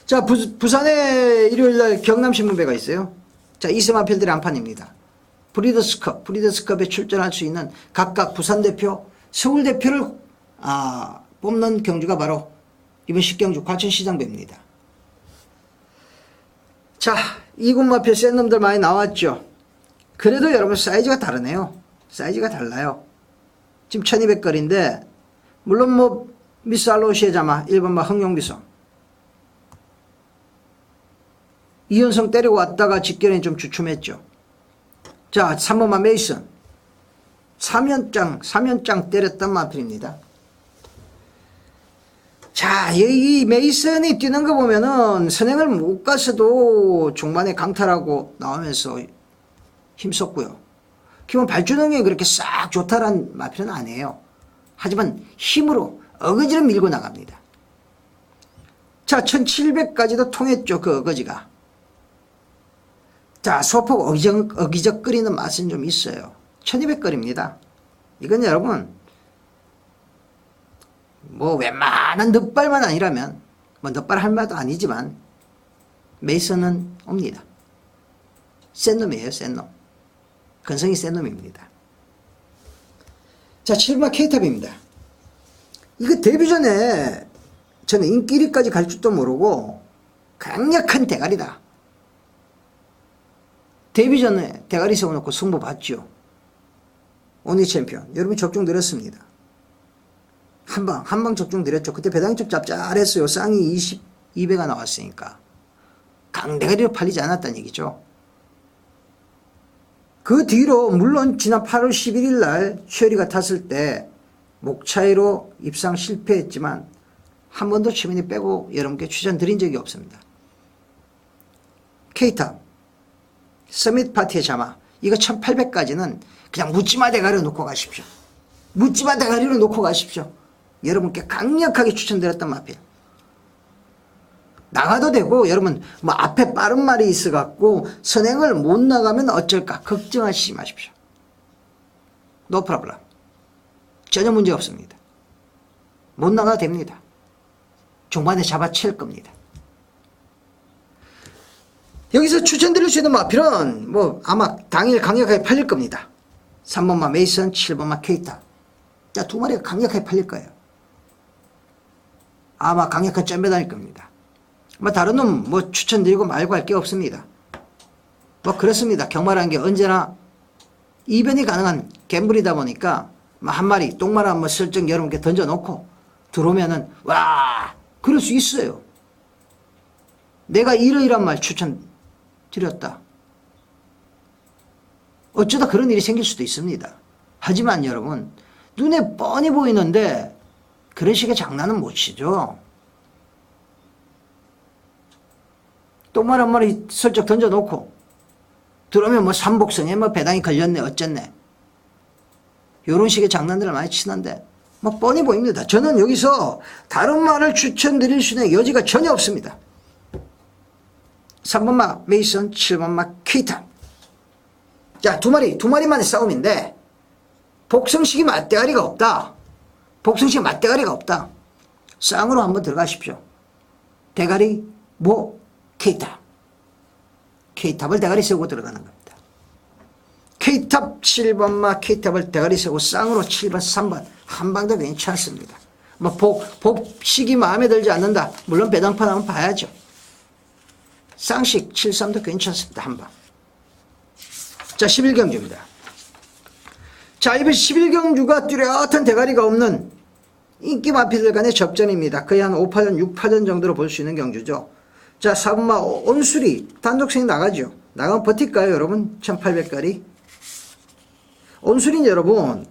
자, 부산에 일요일날 경남신문배가 있어요. 자, 이스마필들의 안판입니다. 브리더스컵에 출전할 수 있는 각각 부산 대표, 서울 대표를 뽑는 경주가 바로 이번 식경주 과천시장배입니다. 자, 이군마필 센 놈들 많이 나왔죠. 그래도 여러분 사이즈가 다르네요. 사이즈가 달라요. 지금 1200거리인데 물론 뭐 미스 알로시의 자마 1번마 흥룡비성 이현성 때리고 왔다가 직결에 좀 주춤했죠. 자, 3번마 메이슨 3연장 때렸던 마필입니다. 자, 이 메이슨이 뛰는 거 보면은 선행을 못 갔어도 중반에 강탈하고 나오면서 힘썼고요. 기본 발주능력이 그렇게 싹 좋다란 마필은 아니에요. 하지만 힘으로 어거지로 밀고 나갑니다. 자, 1700까지도 통했죠. 그 어거지가. 자, 소폭 어기적거리는 맛은 좀 있어요. 1200거리입니다. 이건 여러분 뭐 웬만한 넉발만 아니라면 뭐 넉발 할 말도 아니지만 메이슨은 옵니다. 센 놈이에요. 센 놈. 근성이 센 놈입니다. 자, 7번 K탑입니다. 이거 데뷔 전에 저는 인기 1위까지 갈 줄도 모르고 강력한 대가리다. 데뷔 전에 대가리 세워놓고 승부 봤죠. 오니 챔피언. 여러분 적중 드렸습니다. 한방 적중 드렸죠. 그때 배당이 좀 짭짤했어요. 쌍이 2배가 나왔으니까. 강대가리로 팔리지 않았다는 얘기죠. 그 뒤로 물론 지난 8월 11일 날 최열이가 탔을 때 목차이로 입상 실패했지만 한 번도 최민희 빼고 여러분께 추천드린 적이 없습니다. K탑 서밋 파티의 자마 이거 1800까지는 그냥 묻지마 대가리로 놓고 가십시오. 묻지마 대가리로 놓고 가십시오. 여러분께 강력하게 추천드렸던 마필. 나가도 되고 여러분 뭐 앞에 빠른 말이 있어갖고 선행을 못 나가면 어쩔까 걱정하시지 마십시오. No problem. 전혀 문제 없습니다. 못 나가도 됩니다. 중반에 잡아칠 겁니다. 여기서 추천드릴 수 있는 마필은 뭐 아마 당일 강력하게 팔릴 겁니다. 3번마 메이슨, 7번마 케이타. 자, 두 마리가 강력하게 팔릴 거예요. 아마 강력한 쨈배 다닐 겁니다. 뭐 다른 놈 뭐 추천드리고 말고 할 게 없습니다. 뭐 그렇습니다. 경마라는 게 언제나 이변이 가능한 갬블이다 보니까 뭐 한 마리 똥마라 뭐 설정 여러분께 던져놓고 들어오면은 와 그럴 수 있어요. 내가 이러이러한 말 추천드렸다. 어쩌다 그런 일이 생길 수도 있습니다. 하지만 여러분 눈에 뻔히 보이는데 그런 식의 장난은 못 치죠. 똥말 한 마리 슬쩍 던져놓고 들어오면 뭐 삼복성에 뭐 배당이 걸렸네 어쨌네. 이런 식의 장난들을 많이 치는데 뭐 뻔히 보입니다. 저는 여기서 다른 말을 추천드릴 수 있는 여지가 전혀 없습니다. 3번 마 메이슨, 7번 마 케이타. 자, 두 마리만의 싸움인데 복성식이 맞대가리가 없다. 복성식이 맞대가리가 없다. 쌍으로 한번 들어가십시오. 대가리 뭐 케이탑. 케이탑을 대가리 세우고 들어가는 겁니다. 케이탑 7번마 케이탑을 대가리 세우고 쌍으로 7번 3번 한 방도 괜찮습니다. 뭐 복식이 마음에 들지 않는다. 물론 배당판 한번 봐야죠. 쌍식 7-3도 괜찮습니다. 한 방. 자, 11경주입니다. 자, 이번 11경주가 뚜렷한 대가리가 없는 인기 마피들 간의 접전입니다. 거의 한 5파전, 6파전 정도로 볼 수 있는 경주죠. 자, 4번마 온수리 단독생이 나가죠. 나가면 버틸까요, 여러분? 1800가리. 온수리는 여러분,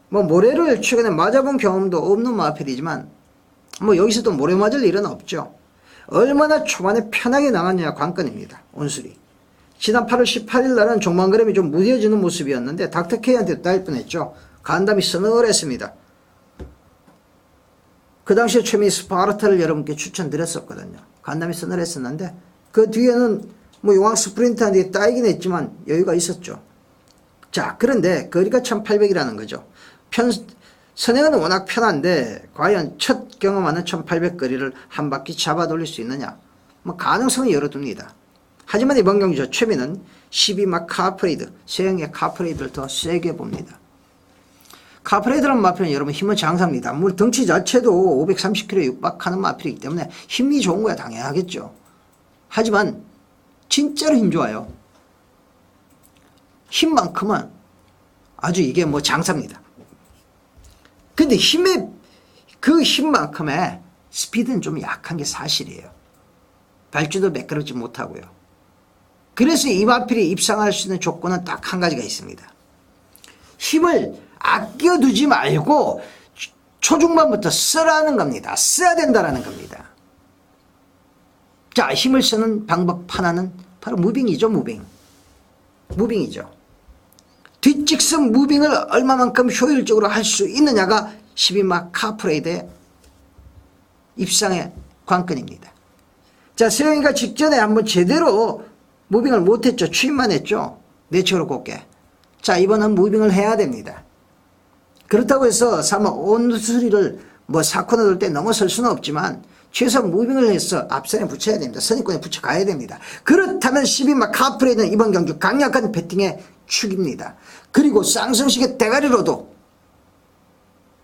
뭐 모래를 최근에 맞아본 경험도 없는 마필이지만 뭐 여기서도 모래 맞을 일은 없죠. 얼마나 초반에 편하게 나갔냐 관건입니다. 온수리. 지난 8월 18일 날은 종만그램이 좀 무뎌지는 모습이었는데 닥터케이한테 딸 뻔했죠. 간담이 서늘했습니다. 그 당시에 최민희 스파르타를 여러분께 추천드렸었거든요. 간담이 서늘했었는데 그 뒤에는 뭐 용왕 스프린트한테 따이긴 했지만 여유가 있었죠. 자, 그런데 거리가 1800이라는 거죠. 선행은 워낙 편한데 과연 첫 경험하는 1800거리를 한 바퀴 잡아 돌릴 수 있느냐. 뭐 가능성은 열어둡니다. 하지만 이번 경주 최민은 12막 카프레이드, 세형의 카프레이드를 더 세게 봅니다. 카프레이드라는 마필은 여러분 힘은 장사입니다. 물론 덩치 자체도 530kg에 육박하는 마필이기 때문에 힘이 좋은 거야 당연하겠죠. 하지만 진짜로 힘 좋아요. 힘만큼은 아주 이게 뭐 장사입니다. 근데 그 힘만큼의 스피드는 좀 약한 게 사실이에요. 발주도 매끄럽지 못하고요. 그래서 이 마필이 입상할 수 있는 조건은 딱 한 가지가 있습니다. 힘을 아껴두지 말고 초중반부터 쓰라는 겁니다. 써야 된다라는 겁니다. 자, 힘을 쓰는 방법 하나는 바로 무빙이죠. 무빙이죠. 뒷직선 무빙을 얼마만큼 효율적으로 할 수 있느냐가 12막 카프레이드의 입상의 관건입니다. 자, 세영이가 직전에 한번 제대로 무빙을 못했죠. 추임만 했죠. 내체로 곱게. 자, 이번은 무빙을 해야 됩니다. 그렇다고 해서 사마 온수리를 뭐 4코너 돌 때 넘어설 수는 없지만 최소한 무빙을 해서 앞선에 붙여야 됩니다. 선입권에 붙여가야 됩니다. 그렇다면 12막 카프레이드는 이번 경주 강력한 배팅의 축입니다. 그리고 쌍성식의 대가리로도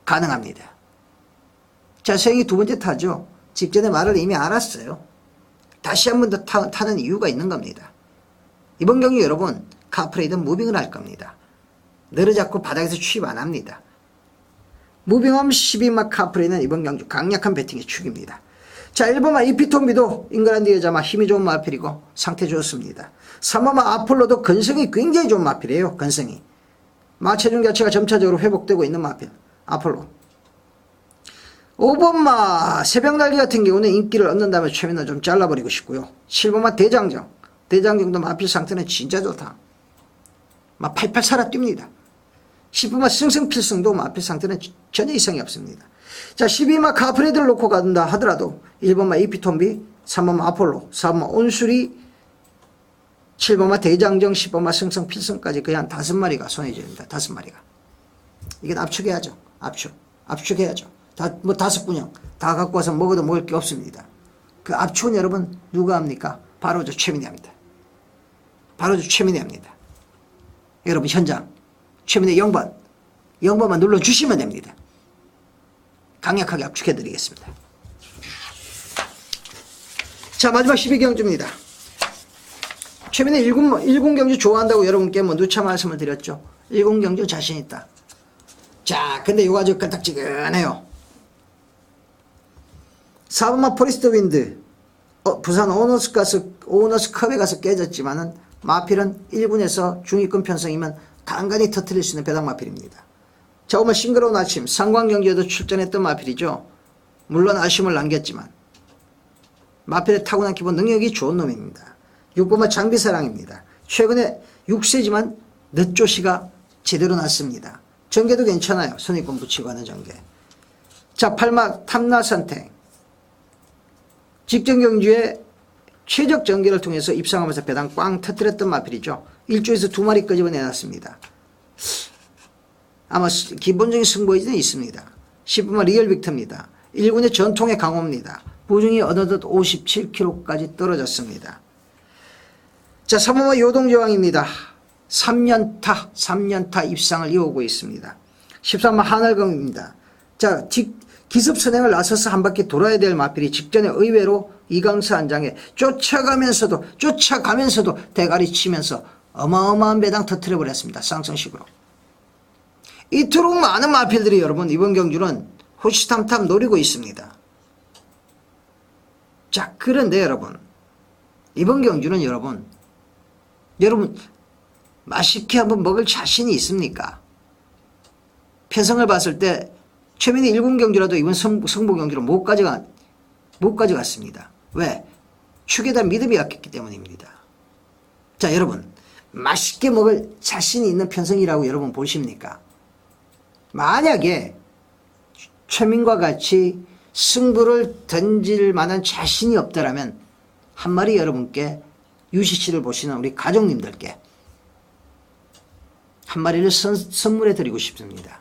가능합니다. 자, 세영이 두 번째 타죠. 직전에 말을 이미 알았어요. 다시 한 번 더 타는 이유가 있는 겁니다. 이번 경기 여러분 카프레이드는 무빙을 할 겁니다. 늘어잡고 바닥에서 취입 안 합니다. 무빙함 12막 카프레이드는 이번 경주 강력한 배팅의 축입니다. 자, 1번마 이피톤비도 잉글랜드 여자마 힘이 좋은 마필이고 상태 좋습니다. 3번마 아폴로도 근성이 굉장히 좋은 마필이에요. 근성이. 마체중 자체가 점차적으로 회복되고 있는 마필 아폴로. 5번마 새벽날개 같은 경우는 인기를 얻는다면 최면은 좀 잘라버리고 싶고요. 7번마 대장정도 마필 상태는 진짜 좋다. 막 팔팔 살아 뜁니다. 10번마 승승필승도 마필 상태는 전혀 이상이 없습니다. 자, 12마 카프레이드를 놓고 간다 하더라도 1번마 이피톤비, 3번마 아폴로, 4번마 온수리, 7번마 대장정, 10번마 승승필승까지 거의 한 5마리가 손에 쥘니다. 5마리가. 이건 압축해야죠. 압축해야죠. 뭐 5분형 다 갖고 와서 먹어도 먹을 게 없습니다. 그 압축은 여러분 누가 합니까? 바로 저 최민희 합니다. 여러분 현장 최민희 0번만 눌러주시면 됩니다. 강력하게 압축해 드리겠습니다. 자, 마지막 12경주입니다. 최민희 1군경주 좋아한다고 여러분께 뭐 누차 말씀을 드렸죠. 1군경주 자신있다. 자, 근데 이거 아주 끈딱지근해요. 4번마 포리스트 윈드, 부산 오너스컵에 가서 깨졌지만은 마필은 1군에서 중위권 편성이면 간간히 터뜨릴 수 있는 배당 마필입니다. 자, 오늘 싱그러운 아침 상관경기에도 출전했던 마필이죠. 물론 아쉬움을 남겼지만 마필의 타고난 기본 능력이 좋은 놈입니다. 6번마 장비사랑입니다. 최근에 6세지만 늦조시가 제대로 났습니다. 전개도 괜찮아요. 선입금 붙이고 하는 전개. 자, 8마 탐나선택. 직전경주에 최적 전개를 통해서 입상하면서 배당 꽝 터뜨렸던 마필이죠. 1조에서 2마리 끄집어내놨습니다. 아마 기본적인 승부의지는 있습니다. 10분만 리얼 빅터입니다. 1군의 전통의 강호입니다. 보중이 어느덧 57kg까지 떨어졌습니다. 자, 3호마 요동저항입니다. 3년타 입상을 이어오고 있습니다. 13마 하늘금입니다. 자, 기습선행을 나서서 한 바퀴 돌아야 될 마필이 직전에 의외로 이강수 한 장에 쫓아가면서도 대가리 치면서 어마어마한 배당 터뜨려버렸습니다. 쌍성식으로. 이토록 많은 마필들이 여러분 이번 경주는 호시탐탐 노리고 있습니다. 자, 그런데 여러분 이번 경주는 여러분 맛있게 한번 먹을 자신이 있습니까? 편성을 봤을 때 최민희 1군 경주라도 이번 성보 경주로 못 가져갔습니다. 왜? 축에다 믿음이 약했기 때문입니다. 자, 여러분 맛있게 먹을 자신이 있는 편성이라고 여러분 보십니까? 만약에 최민과 같이 승부를 던질 만한 자신이 없더라면 한 마리 여러분께 UCC를 보시는 우리 가족님들께 한 마리를 선물해 드리고 싶습니다.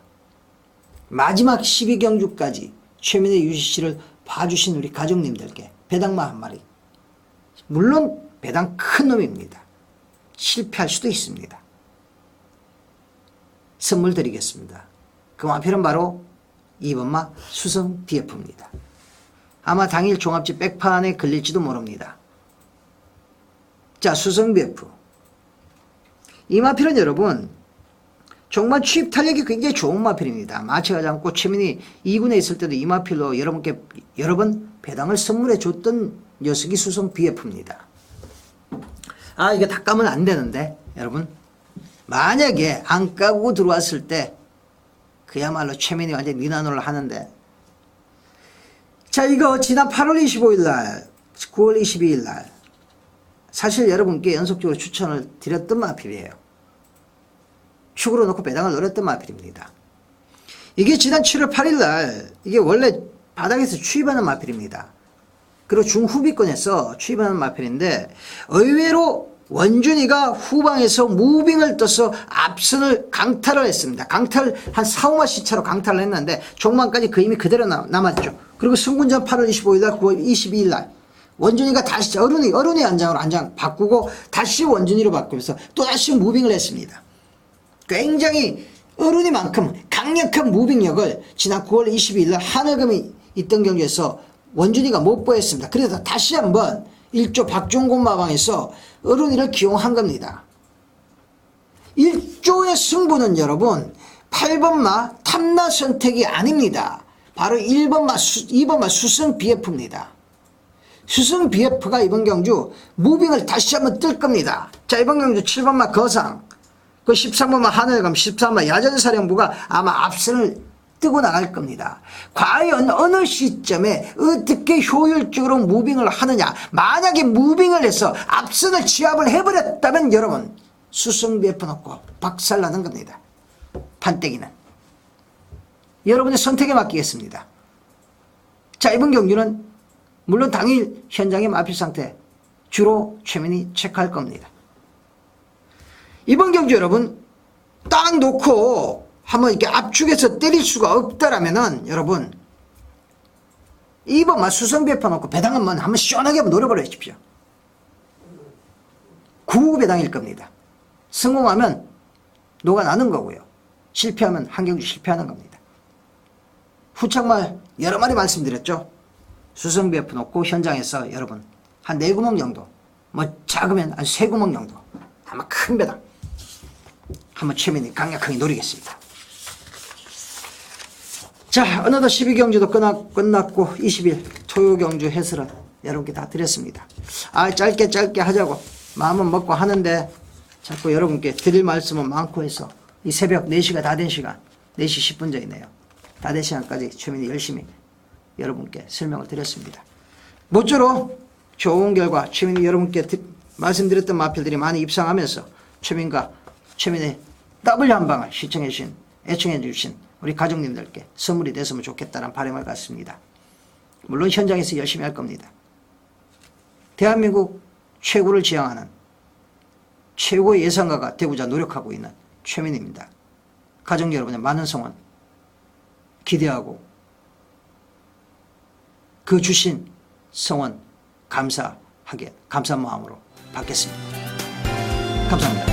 마지막 12경주까지 최민의 UCC를 봐주신 우리 가족님들께 배당마 한 마리. 물론 배당 큰 놈입니다. 실패할 수도 있습니다. 선물 드리겠습니다. 그 마필은 바로 2번마 수성 BF입니다. 아마 당일 종합지 백판에 걸릴지도 모릅니다. 자, 수성 BF. 이 마필은 여러분 정말 취입 탄력이 굉장히 좋은 마필입니다. 마취하지 않고 최민이 2군에 있을 때도 이 마필로 여러분께 여러 번 배당을 선물해 줬던 녀석이 수성 BF입니다. 아, 이게 다 까면 안 되는데 여러분 만약에 안 까고 들어왔을 때 그야말로 최민이 완전 니나노를 하는데, 자, 이거 지난 8월 25일 날 9월 22일 날 사실 여러분께 연속적으로 추천을 드렸던 마필이에요. 축으로 놓고 배당을 노렸던 마필입니다. 이게 지난 7월 8일 날 이게 원래 바닥에서 추입하는 마필입니다. 그리고 중후비권에서 추입하는 마필인데 의외로 원준이가 후방에서 무빙을 떠서 앞선을 강탈을 했습니다. 강탈 한 4, 5마 시차로 강탈을 했는데 종만까지 그 힘이 그대로 남았죠. 그리고 승군전 8월 25일 날 9월 22일 날 원준이가 다시 어른이 안장 바꾸고 다시 원준이로 바꾸면서 또다시 무빙을 했습니다. 굉장히 어른이만큼 강력한 무빙력을 지난 9월 22일 날 하늘금이 있던 경기에서 원준이가 못 보였습니다. 그래서 다시 한번 1조 박종곤 마방에서 어른이를 기용한 겁니다. 1조의 승부는 여러분 8번마 탐나 선택이 아닙니다. 바로 2번마 수성 BF입니다. 수성 BF가 이번 경주 무빙을 다시 한번 뜰 겁니다. 자, 이번 경주 7번마 거상, 그 13번마 하늘감, 13번마 야전사령부가 아마 앞선을 뜨고 나갈 겁니다. 과연 어느 시점에 어떻게 효율적으로 무빙을 하느냐. 만약에 무빙을 해서 앞선을 취합을 해버렸다면 여러분 수성 BF 놓고 박살나는 겁니다. 판때기는 여러분의 선택에 맡기겠습니다. 자, 이번 경주는 물론 당일 현장의 마필 상태 주로 최민이 체크할 겁니다. 이번 경주 여러분 딱 놓고 한번 이렇게 압축해서 때릴 수가 없다라면은 여러분 2번마 수성 BF 놓고 배당 한번 시원하게 한번 노려버려 주십시오. 9 배당일 겁니다. 성공하면 녹아나는 거고요. 실패하면 한 경주 실패하는 겁니다. 후창말 여러 마리 말씀드렸죠. 수성 BF 놓고 현장에서 여러분 한 4구멍 정도, 뭐 작으면 한 3구멍 정도, 한번 큰 배당 한번 최민이 강력하게 노리겠습니다. 자, 어느덧 12경주도 끝났고 20일 토요경주 해설은 여러분께 다 드렸습니다. 아, 짧게 하자고 마음은 먹고 하는데 자꾸 여러분께 드릴 말씀은 많고 해서 이 새벽 4시가 다 된 시간, 4시 10분 전이네요. 다 된 시간까지 최민이 열심히 여러분께 설명을 드렸습니다. 모쪼록 좋은 결과 최민이 여러분께 말씀드렸던 마필들이 많이 입상하면서 최민과 최민의 W 한 방을 시청해 주신, 애청해 주신 우리 가족님들께 선물이 됐으면 좋겠다는 바람을 갖습니다. 물론 현장에서 열심히 할 겁니다. 대한민국 최고를 지향하는 최고의 예상가가 되고자 노력하고 있는 최민입니다. 가족 여러분의 많은 성원 기대하고 그 주신 성원 감사한 마음으로 받겠습니다. 감사합니다.